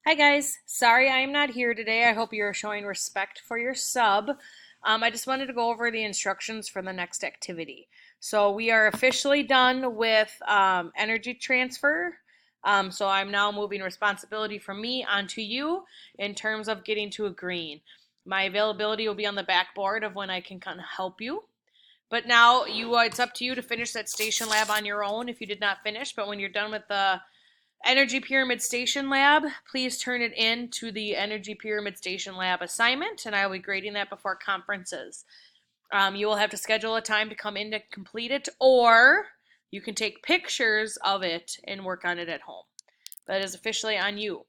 Hi guys, sorry I am not here today. I hope you're showing respect for your sub. I just wanted to go over the instructions for the next activity. So we are officially done with energy transfer. So I'm now moving responsibility from me onto you in terms of getting to a green. My availability will be on the backboard of when I can kind of help you. But now it's up to you to finish that station lab on your own if you did not finish. But when you're done with the Energy Pyramid Station Lab, please turn it in to the Energy Pyramid Station Lab assignment, and I will be grading that before conferences. You will have to schedule a time to come in to complete it, or you can take pictures of it and work on it at home. That is officially on you.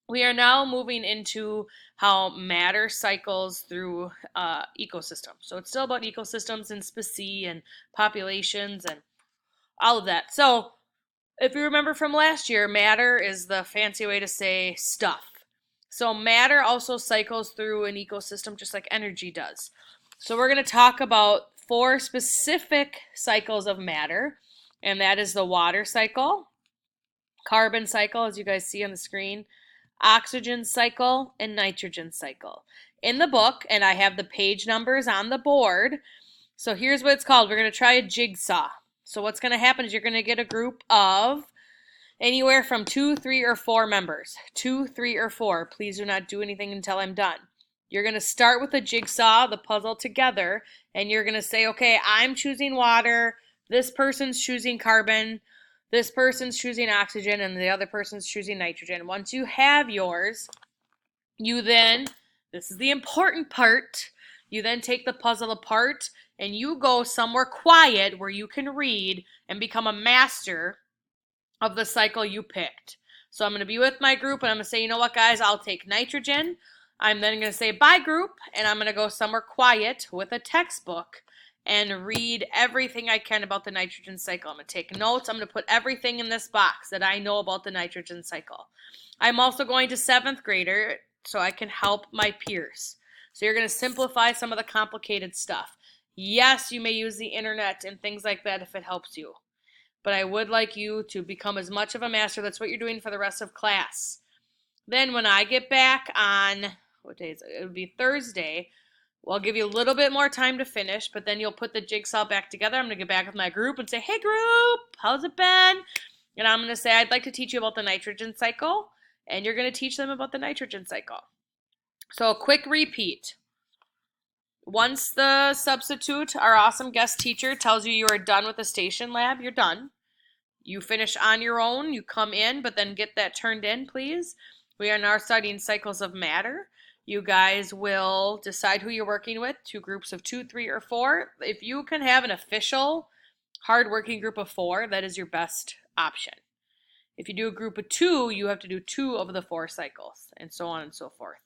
We are now moving into how matter cycles through ecosystems. So it's still about ecosystems and species and populations and all of that. So if you remember from last year, matter is the fancy way to say stuff. So matter also cycles through an ecosystem just like energy does. So we're going to talk about 4 specific cycles of matter, and that is the water cycle, carbon cycle, as you guys see on the screen, oxygen cycle, and nitrogen cycle. In the book, and I have the page numbers on the board, so here's what it's called. We're going to try a jigsaw. So what's going to happen is you're going to get a group of anywhere from 2, 3, or 4 members. 2, 3, or 4. Please do not do anything until I'm done. You're going to start with the jigsaw, the puzzle together, and you're going to say, okay, I'm choosing water, this person's choosing carbon, this person's choosing oxygen, and the other person's choosing nitrogen. Once you have yours, you then, this is the important part, you then take the puzzle apart and you go somewhere quiet where you can read and become a master of the cycle you picked. So I'm going to be with my group and I'm going to say, you know what, guys, I'll take nitrogen. I'm then going to say bye, group, and I'm going to go somewhere quiet with a textbook and read everything I can about the nitrogen cycle. I'm going to take notes. I'm going to put everything in this box that I know about the nitrogen cycle. I'm also going to 7th grader so I can help my peers. So you're going to simplify some of the complicated stuff. Yes, you may use the internet and things like that if it helps you, but I would like you to become as much of a master. That's what you're doing for the rest of class. Then when I get back on, what day is it? It would be Thursday. Well, I'll give you a little bit more time to finish, but then you'll put the jigsaw back together. I'm going to get back with my group and say, hey, group, how's it been? And I'm going to say, I'd like to teach you about the nitrogen cycle, and you're going to teach them about the nitrogen cycle. So a quick repeat. Once the substitute, our awesome guest teacher, tells you you are done with the station lab, you're done. You finish on your own, you come in, but then get that turned in, please. We are now studying cycles of matter. You guys will decide who you're working with, 2 groups of 2, 3, or 4. If you can have an official, hard-working group of 4, that is your best option. If you do a group of 2, you have to do 2 of the 4 cycles, and so on and so forth.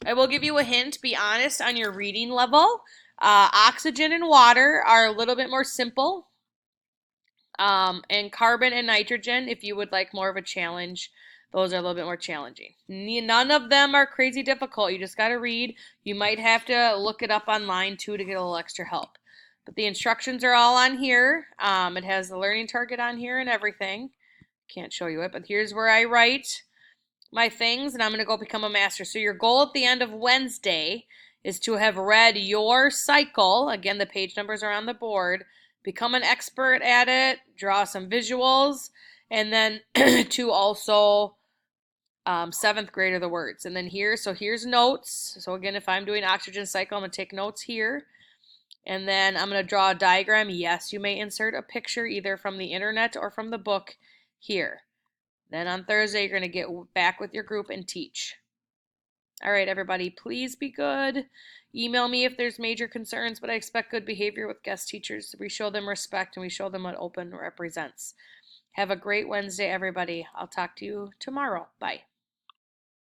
I will give you a hint. Be honest on your reading level. Oxygen and water are a little bit more simple. And carbon and nitrogen, if you would like more of a challenge, those are a little bit more challenging. None of them are crazy difficult. You just got to read. You might have to look it up online too to get a little extra help. But the instructions are all on here. It has the learning target on here and everything. Can't show you it, but here's where I write my things, and I'm going to go become a master. So your goal at the end of Wednesday is to have read your cycle. Again, the page numbers are on the board. Become an expert at it, draw some visuals, and then to also 7th grade are the words. And then here's notes. So again, if I'm doing oxygen cycle, I'm going to take notes here. And then I'm going to draw a diagram. Yes, you may insert a picture either from the internet or from the book here. Then on Thursday, you're going to get back with your group and teach. All right, everybody, please be good. Email me if there's major concerns, but I expect good behavior with guest teachers. We show them respect and we show them what open represents. Have a great Wednesday, everybody. I'll talk to you tomorrow. Bye.